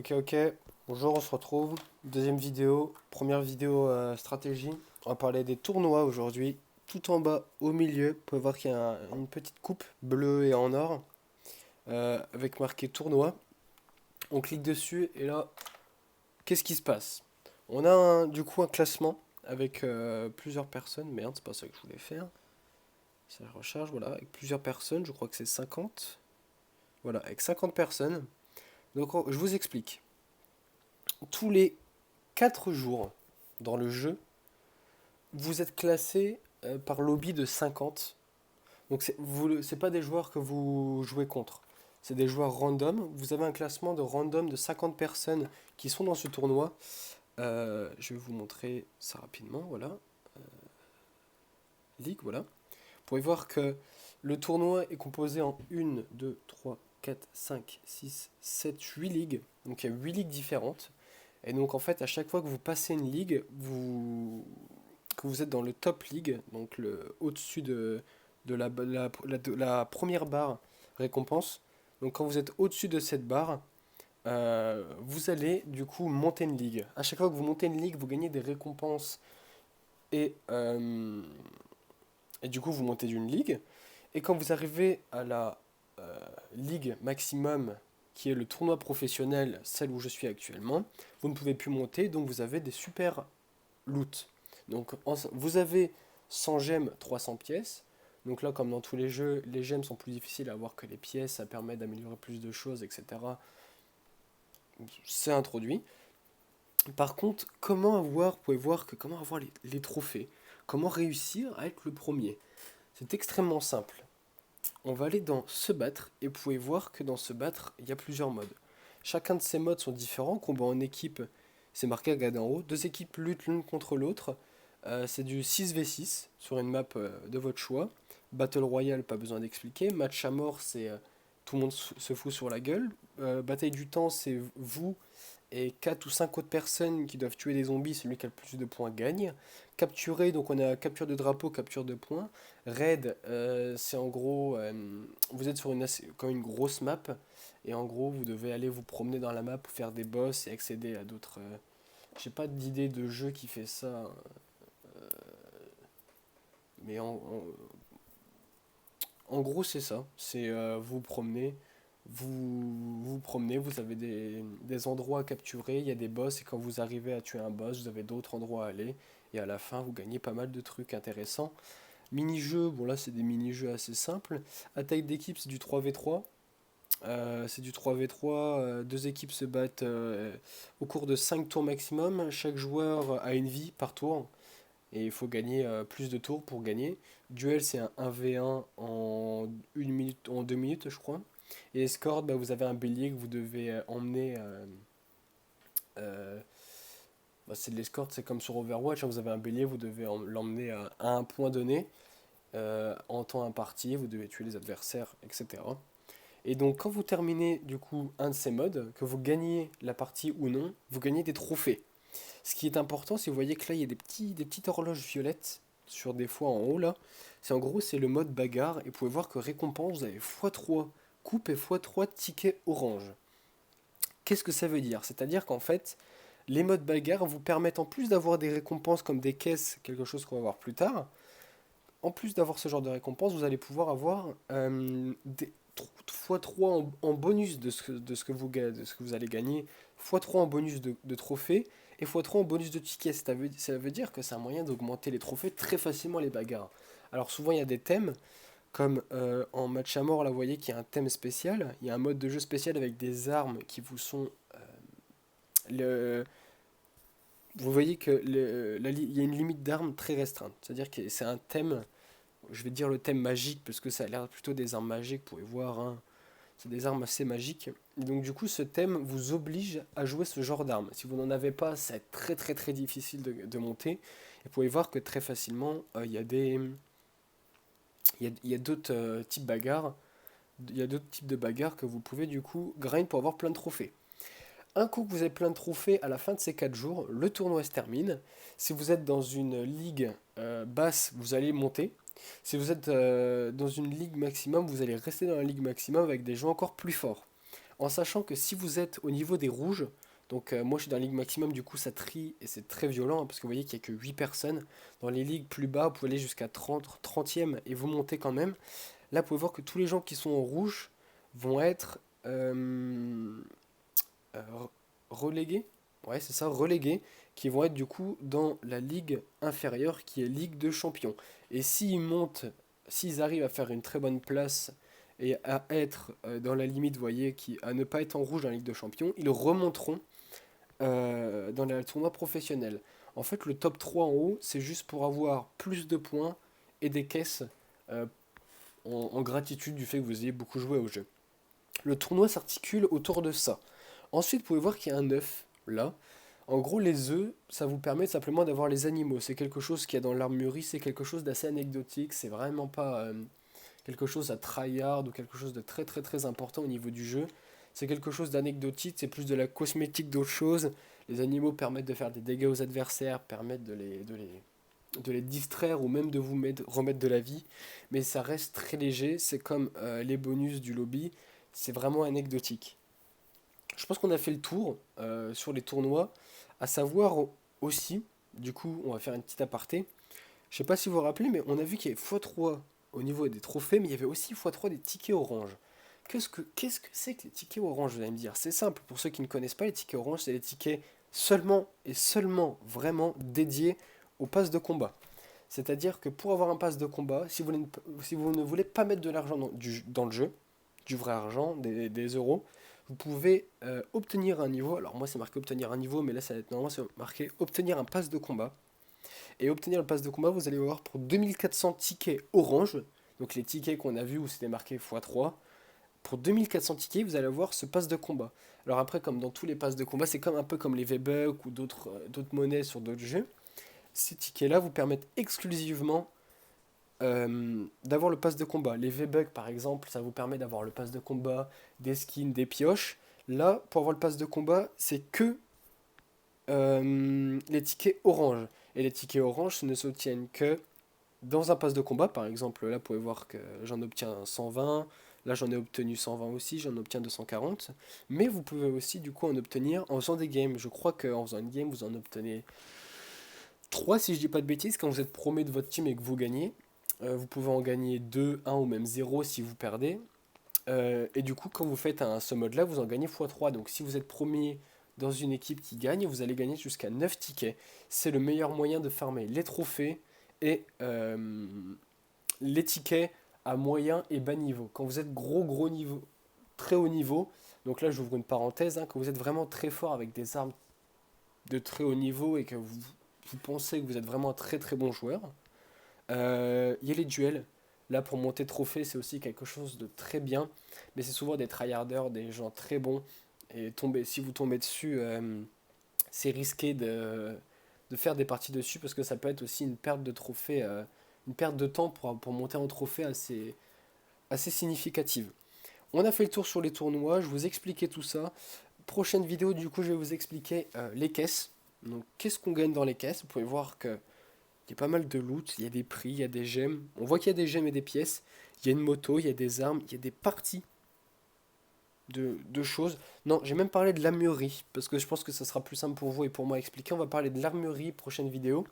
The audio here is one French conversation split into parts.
Ok, bonjour, on se retrouve. Deuxième vidéo, première vidéo stratégie. On va parler des tournois aujourd'hui. Tout en bas, au milieu, vous pouvez voir qu'il y a une petite coupe bleue et en or avec marqué tournoi. On clique dessus et là, qu'est-ce qui se passe? On a du coup un classement avec plusieurs personnes. Merde, c'est pas ça que je voulais faire. Ça recharge, voilà, avec plusieurs personnes. Je crois que c'est 50. Voilà, avec 50 personnes. Donc je vous explique. Tous les 4 jours dans le jeu, vous êtes classé par lobby de 50. Donc c'est pas des joueurs que vous jouez contre. C'est des joueurs random. Vous avez un classement de random de 50 personnes qui sont dans ce tournoi. Je vais vous montrer ça rapidement. Voilà. Ligue, voilà. Vous pouvez voir que le tournoi est composé en 1, 2, 3, 4, 5, 6, 7, 8 ligues. Donc il y a 8 ligues différentes. Et donc en fait, à chaque fois que vous passez une ligue, que vous êtes dans le top league, donc au-dessus de la première barre récompense. Donc quand vous êtes au-dessus de cette barre, vous allez du coup monter une ligue. À chaque fois que vous montez une ligue, vous gagnez des récompenses et, euh, et du coup vous montez d'une ligue. Et quand vous arrivez à la ligue maximum, qui est le tournoi professionnel, celle où je suis actuellement, vous ne pouvez plus monter, donc vous avez des super loot. Donc vous avez 100 gemmes, 300 pièces. Donc là, comme dans tous les jeux, les gemmes sont plus difficiles à avoir que les pièces, ça permet d'améliorer plus de choses, etc. C'est introduit. Par contre, vous pouvez voir que comment avoir les trophées, comment réussir à être le premier. C'est extrêmement simple. On va aller dans se battre et vous pouvez voir que dans se battre, il y a plusieurs modes. Chacun de ces modes sont différents. Combat en équipe, c'est marqué, regardez en haut. Deux équipes luttent l'une contre l'autre. C'est du 6v6 sur une map de votre choix. Battle Royale, pas besoin d'expliquer. Match à mort, c'est tout le monde se fout sur la gueule. Bataille du temps, c'est vous et 4 ou 5 autres personnes qui doivent tuer des zombies. Celui qui a le plus de points gagne. Capturer, donc on a capture de drapeau, capture de points. Raid, c'est en gros, vous êtes sur comme une grosse map. Et en gros, vous devez aller vous promener dans la map pour faire des boss et accéder à d'autres. J'ai pas d'idée de jeu qui fait ça. Mais en gros, c'est ça. C'est vous promenez, vous promenez, vous avez des endroits à capturer, il y a des boss, et quand vous arrivez à tuer un boss, vous avez d'autres endroits à aller, et à la fin, vous gagnez pas mal de trucs intéressants. Mini-jeux, bon là, c'est des mini-jeux assez simples. Attaque d'équipe, c'est du 3v3. C'est du 3v3, deux équipes se battent au cours de 5 tours maximum. Chaque joueur a une vie par tour. Et il faut gagner plus de tours pour gagner. Duel, c'est un 1v1 en 1 minute, en 2 minutes, je crois. Et escorte, bah, vous avez un bélier que vous devez emmener. Euh, Bah, c'est de l'escorte, c'est comme sur Overwatch, hein, vous avez un bélier, vous devez l'emmener à un point donné. En temps imparti, vous devez tuer les adversaires, etc. Et donc, quand vous terminez du coup un de ces modes, que vous gagnez la partie ou non, vous gagnez des trophées. Ce qui est important, c'est vous voyez que là, il y a des petites horloges violettes sur des fois en haut là. C'est en gros, c'est le mode bagarre. Et vous pouvez voir que récompense, vous avez x3 coupe et x3 tickets orange. Qu'est-ce que ça veut dire? C'est-à-dire qu'en fait, les modes bagarre vous permettent en plus d'avoir des récompenses comme des caisses, quelque chose qu'on va voir plus tard. En plus d'avoir ce genre de récompense, vous allez pouvoir avoir des x3 en bonus de ce que vous allez gagner, x3 en bonus de trophées et x3 en bonus de tickets. Ça veut dire que c'est un moyen d'augmenter les trophées très facilement les bagarres. Alors souvent il y a des thèmes, comme en match à mort, là vous voyez qu'il y a un thème spécial, il y a un mode de jeu spécial avec des armes qui vous sont... le, vous voyez que il y a une limite d'armes très restreinte, c'est-à-dire que c'est un thème, je vais dire le thème magique parce que ça a l'air plutôt des armes magiques, vous pouvez voir, hein. C'est des armes assez magiques. Et donc du coup, ce thème vous oblige à jouer ce genre d'armes. Si vous n'en avez pas, c'est très très très difficile de monter. Et vous pouvez voir que très facilement, il y a d'autres types bagarres. Il y a d'autres types de bagarres que vous pouvez du coup grind pour avoir plein de trophées. Un coup que vous avez plein de trophées, à la fin de ces 4 jours, le tournoi se termine. Si vous êtes dans une ligue basse, vous allez monter. Si vous êtes dans une ligue maximum, vous allez rester dans la ligue maximum avec des gens encore plus forts. en sachant que si vous êtes au niveau des rouges, donc moi je suis dans la ligue maximum, du coup ça trie et c'est très violent, hein, parce que vous voyez qu'il n'y a que 8 personnes. Dans les ligues plus bas, vous pouvez aller jusqu'à 30e et vous montez quand même. Là, vous pouvez voir que tous les gens qui sont en rouge vont être euh, relégués. Ouais, c'est ça, relégués, qui vont être du coup dans la ligue inférieure qui est Ligue de Champions. Et s'ils montent, s'ils arrivent à faire une très bonne place et à être dans la limite, vous voyez, à ne pas être en rouge dans la Ligue de Champions, ils remonteront dans le tournoi professionnel. En fait, le top 3 en haut, c'est juste pour avoir plus de points et des caisses euh, en gratitude du fait que vous ayez beaucoup joué au jeu. Le tournoi s'articule autour de ça. Ensuite, vous pouvez voir qu'il y a un œuf là. En gros, les œufs, ça vous permet simplement d'avoir les animaux. C'est quelque chose qu'il y a dans l'armurerie, c'est quelque chose d'assez anecdotique. C'est vraiment pas quelque chose à tryhard ou quelque chose de très très très important au niveau du jeu. C'est quelque chose d'anecdotique, c'est plus de la cosmétique d'autre chose. Les animaux permettent de faire des dégâts aux adversaires, permettent de les distraire ou même de remettre de la vie. Mais ça reste très léger, c'est comme les bonus du lobby, c'est vraiment anecdotique. Je pense qu'on a fait le tour sur les tournois, à savoir aussi, du coup on va faire une petite aparté. Je sais pas si vous vous rappelez, mais on a vu qu'il y avait x3 au niveau des trophées, mais il y avait aussi x3 des tickets orange. Qu'est-ce que c'est que les tickets orange, vous allez me dire? C'est simple, pour ceux qui ne connaissent pas, les tickets orange, c'est les tickets seulement et seulement vraiment dédiés au pass de combat. C'est-à-dire que pour avoir un pass de combat, si vous ne voulez pas mettre de l'argent dans le jeu, du vrai argent, des euros, vous pouvez obtenir un niveau. Alors moi c'est marqué obtenir un niveau, mais là ça va être normalement c'est marqué obtenir un pass de combat. Et obtenir le pass de combat, vous allez voir pour 2400 tickets orange, donc les tickets qu'on a vus où c'était marqué x3, pour 2400 tickets, vous allez avoir ce pass de combat. Alors après, comme dans tous les passes de combat, c'est comme un peu comme les V-Bucks ou d'autres monnaies sur d'autres jeux. Ces tickets-là vous permettent exclusivement d'avoir le pass de combat. Les V-Bucks, par exemple, ça vous permet d'avoir le pass de combat, des skins, des pioches. Là, pour avoir le pass de combat, c'est que les tickets orange. Et les tickets orange ne s'obtiennent que dans un pass de combat. Par exemple, là, vous pouvez voir que j'en obtiens 120. Là, j'en ai obtenu 120 aussi, j'en obtiens 240. Mais vous pouvez aussi, du coup, en obtenir en faisant des games. Je crois qu'en faisant une game, vous en obtenez 3 si je dis pas de bêtises. Quand vous êtes premier de votre team et que vous gagnez, vous pouvez en gagner 2, 1 ou même 0 si vous perdez. Et du coup, quand vous faites ce mode-là, vous en gagnez x3. Donc si vous êtes premier dans une équipe qui gagne, vous allez gagner jusqu'à 9 tickets. C'est le meilleur moyen de farmer les trophées et les tickets à moyen et bas niveau. Quand vous êtes gros niveau, très haut niveau, donc là j'ouvre une parenthèse, hein, quand vous êtes vraiment très fort avec des armes de très haut niveau et que vous pensez que vous êtes vraiment un très très bon joueur, il y a les duels. Là, pour monter trophée, c'est aussi quelque chose de très bien. Mais c'est souvent des tryharders, des gens très bons. Et si vous tombez dessus, c'est risqué de faire des parties dessus parce que ça peut être aussi une perte de trophée, une perte de temps pour monter un trophée assez significative. On a fait le tour sur les tournois, je vous ai expliqué tout ça. Prochaine vidéo, du coup, je vais vous expliquer les caisses. Donc, qu'est-ce qu'on gagne dans les caisses? Vous pouvez voir que il y a pas mal de loot, il y a des prix, il y a des gemmes. On voit qu'il y a des gemmes et des pièces. Il y a une moto, il y a des armes, il y a des parties de choses. Non, j'ai même parlé de l'armurerie, parce que je pense que ça sera plus simple pour vous et pour moi à expliquer. On va parler de l'armurerie, prochaine vidéo.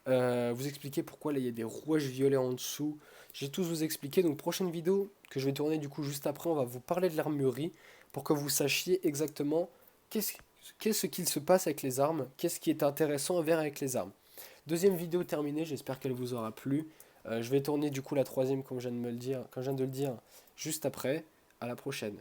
Vous expliquer pourquoi là il y a des rouages violets en dessous. J'ai tout vous expliqué. Donc prochaine vidéo que je vais tourner du coup juste après, on va vous parler de l'armurerie pour que vous sachiez exactement qu'est-ce qu'il se passe avec les armes, qu'est-ce qui est intéressant à faire avec les armes. Deuxième vidéo terminée, j'espère qu'elle vous aura plu. Je vais tourner du coup la troisième comme je viens de me le dire, comme je viens de le dire, juste après. À la prochaine.